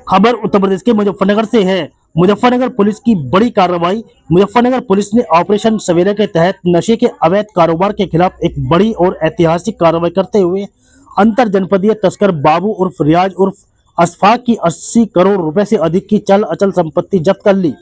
खबर उत्तर प्रदेश के मुजफ्फरनगर से है। मुजफ्फरनगर पुलिस की बड़ी कार्रवाई। मुजफ्फरनगर पुलिस ने ऑपरेशन सवेरा के तहत नशे के अवैध कारोबार के खिलाफ एक बड़ी और ऐतिहासिक कार्रवाई करते हुए अंतर जनपदीय तस्कर बाबू उर्फ रियाज उर्फ अशफाक की 80 करोड़ रुपए से अधिक की चल अचल संपत्ति जब्त कर ली।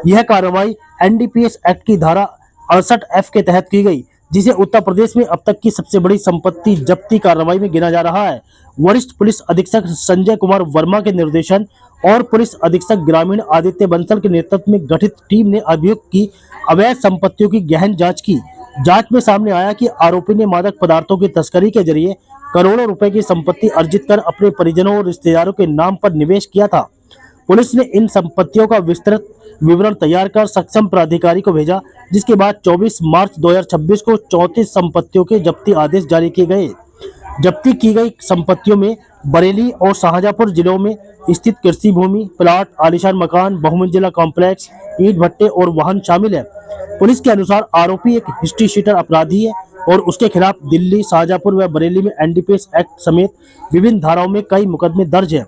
यह कार्रवाई एनडीपीएस एक्ट की धारा 68F के तहत की गई, जिसे उत्तर प्रदेश में अब तक की सबसे बड़ी संपत्ति जब्ती कार्रवाई में गिना जा रहा है। वरिष्ठ पुलिस अधीक्षक संजय कुमार वर्मा के निर्देशन और पुलिस अधीक्षक ग्रामीण आदित्य बंसल के नेतृत्व में गठित टीम ने अभियुक्त की अवैध संपत्तियों की गहन जांच की। जांच में सामने आया कि आरोपी ने मादक पदार्थों की तस्करी के जरिए करोड़ों रुपए की संपत्ति अर्जित कर अपने परिजनों और रिश्तेदारों के नाम पर निवेश किया था। पुलिस ने इन संपत्तियों का विस्तृत विवरण तैयार कर सक्षम प्राधिकारी को भेजा, जिसके बाद 24 मार्च 2026 को 34 संपत्तियों के जब्ती आदेश जारी किए गए। जब्ती की गई संपत्तियों में बरेली और शाहजहांपुर जिलों में स्थित कृषि भूमि, प्लाट, आलीशान मकान, बहुमंजिला कॉम्प्लेक्स, ईंट भट्टे और वाहन शामिल है। पुलिस के अनुसार आरोपी एक हिस्ट्री शीटर अपराधी है और उसके खिलाफ दिल्ली, शाहजहांपुर व बरेली में एनडीपीएस एक्ट समेत विभिन्न धाराओं में कई मुकदमे दर्ज है।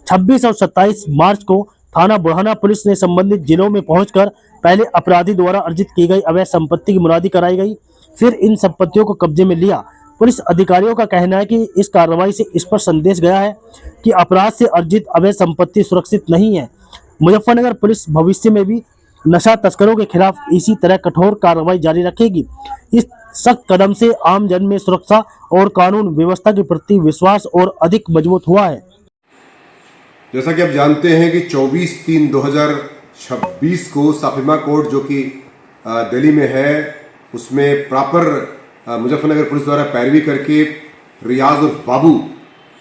26 और 27 मार्च को थाना बुढ़ाना पुलिस ने संबंधित जिलों में पहुंचकर पहले अपराधी द्वारा अर्जित की गई अवैध संपत्ति की मुनादी कराई गई, फिर इन संपत्तियों को कब्जे में लिया। पुलिस अधिकारियों का कहना है कि इस कार्रवाई से स्पष्ट संदेश गया है कि अपराध से अर्जित अवैध संपत्ति सुरक्षित नहीं है। मुजफ्फरनगर पुलिस भविष्य में भी नशा तस्करों के खिलाफ इसी तरह कठोर कार्रवाई जारी रखेगी। इस सख्त कदम से आम जन में सुरक्षा और कानून व्यवस्था के प्रति विश्वास और अधिक मजबूत हुआ है। जैसा कि आप जानते हैं कि 24/3/2026 को साफिमा कोर्ट जो कि दिल्ली में है, उसमें प्रॉपर मुजफ्फरनगर पुलिस द्वारा पैरवी करके रियाज उर्फ बाबू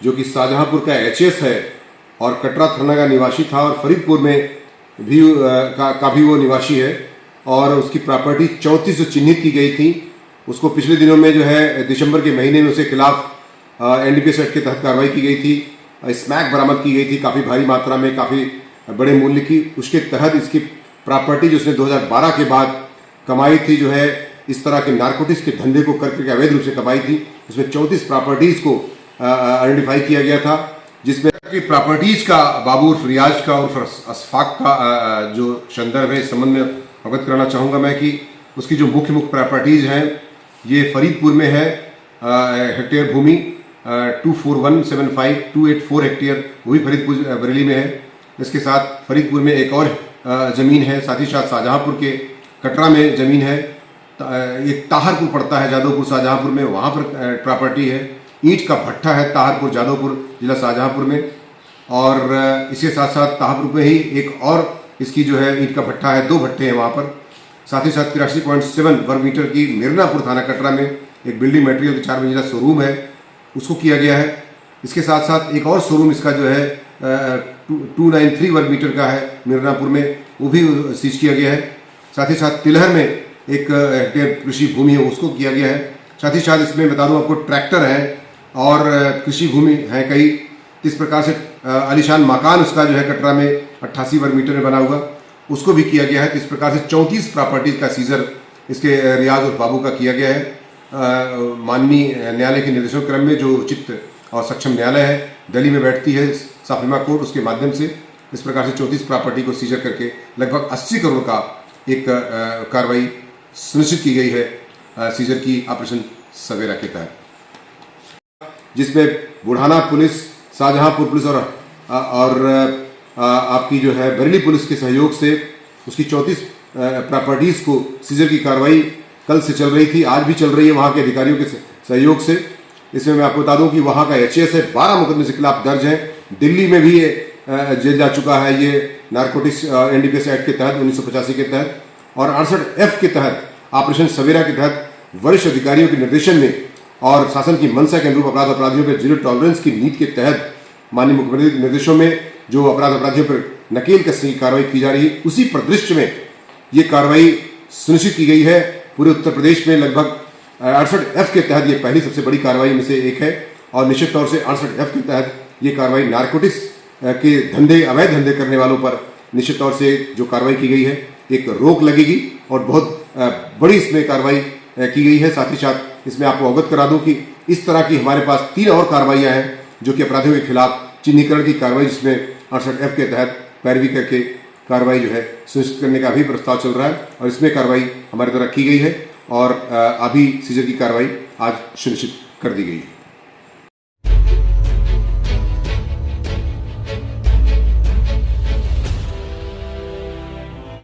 जो कि शाहजहांपुर का एचएस है और कटरा थाना का निवासी था और फरीदपुर में भी का भी वो निवासी है, और उसकी प्रॉपर्टी 34 जो चिन्हित की गई थी, उसको पिछले दिनों में जो है दिसंबर के महीने में उसके खिलाफ एनडीपीएस एक्ट के तहत कार्रवाई की गई थी। स्मैक बरामद की गई थी काफ़ी भारी मात्रा में, काफ़ी बड़े मूल्य की। उसके तहत इसकी प्रॉपर्टी जो उसने 2012 के बाद कमाई थी, जो है इस तरह के नारकोटिक्स के धंधे को करके अवैध रूप से कमाई थी, उसमें 34 प्रॉपर्टीज़ को आइडेंटिफाई किया गया था, जिसमें कि प्रॉपर्टीज़ का बाबू उर्फ रियाज का उर्फ अशफाक का जो संदर्भ है, इस संबंध में अवगत कराना चाहूँगा मैं कि उसकी जो मुख्य प्रॉपर्टीज़ हैं ये फरीदपुर में है, हेक्टेयर भूमि 24175 हेक्टेयर, वो भी फरीदपुर बरेली में है। इसके साथ फरीदपुर में एक और ज़मीन है, साथ ही साथ शाहजहांपुर के कटरा में ज़मीन है, एक ताहरपुर पड़ता है जादवपुर शाहजहांपुर में, वहाँ पर प्रॉपर्टी है। ईंट का भट्ठा है ताहरपुर जादवपुर जिला शाहजहांपुर में, और इसके साथ साथ ताहरपुर में ही एक और इसकी जो है ईंट का भट्ठा है, 2 भट्टे हैं वहाँ पर। साथ ही साथ 83.7 वर्ग मीटर की मिर्नापुर थाना कटरा में एक बिल्डिंग मटेरियल 4 मंजिला शोरूम है, उसको किया गया है। इसके साथ साथ एक और शोरूम इसका जो है 293 वर्ग मीटर का है मिर्नापुर में, वो भी सीज किया गया है। साथ ही साथ तिलहर में एक हेक्टेयर कृषि भूमि है, उसको किया गया है। साथ ही साथ इसमें बता दूं आपको ट्रैक्टर है और कृषि भूमि है कई। इस प्रकार से आलीशान मकान उसका जो है कटरा में 88 वर्ग मीटर में बना हुआ, उसको भी किया गया है। तो इस प्रकार से 34 प्रॉपर्टीज का सीजर इसके रियाज और बाबू का किया गया है। माननीय न्यायालय के निर्देशों क्रम में जो उचित और सक्षम न्यायालय है दिल्ली में बैठती है साफिमा कोर्ट, उसके माध्यम से इस प्रकार से 34 प्रॉपर्टी को सीजर करके लगभग 80 करोड़ का एक कार्रवाई सुनिश्चित की गई है सीजर की ऑपरेशन सवेरा के तहत, जिसमें बुढ़ाना पुलिस, शाहजहांपुर पुलिस और आपकी जो है बरेली पुलिस के सहयोग से उसकी 34 प्रॉपर्टीज को सीजर की कार्रवाई कल से चल रही थी, आज भी चल रही है वहाँ के अधिकारियों के सहयोग से। इसमें मैं आपको बता दूं कि वहाँ का एचएस है, 12 मुकदमे के खिलाफ दर्ज हैं। दिल्ली में भी ये जेल जा चुका है ये नारकोटिक्स एनडीपीएस एक्ट के तहत 1985 के तहत, और 68F के तहत ऑपरेशन सवेरा के तहत वरिष्ठ अधिकारियों के निर्देशन में और शासन की मंशा के अनुरूप अपराधियों पर जीरो टॉलरेंस की नीति के तहत माननीय मुख्यमंत्री के निर्देशों में जो अपराधियों पर नकेल कसने की कार्रवाई की जा रही है, उसी परिदृश्य में ये कार्रवाई सुनिश्चित की गई है। पूरे उत्तर प्रदेश में लगभग 68F के तहत ये पहली सबसे बड़ी कार्रवाई में से एक है, और निश्चित तौर से 68F के तहत ये कार्रवाई नारकोटिक्स के धंधे, अवैध धंधे करने वालों पर निश्चित तौर से जो कार्रवाई की गई है, एक रोक लगेगी और बहुत बड़ी इसमें कार्रवाई की गई है। साथ ही साथ इसमें आपको अवगत करा दूं कि इस तरह की हमारे पास 3 और कार्रवाइयाँ हैं जो कि अपराधियों के खिलाफ चिन्हीकरण की कार्रवाई जिसमें 68F के तहत पैरवी करके कार्रवाई जो है सुनिश्चित करने का भी प्रस्ताव चल रहा है और इसमें कार्रवाई हमारे द्वारा की गई है और अभी सीजर की कार्रवाई आज सुनिश्चित कर दी गई है।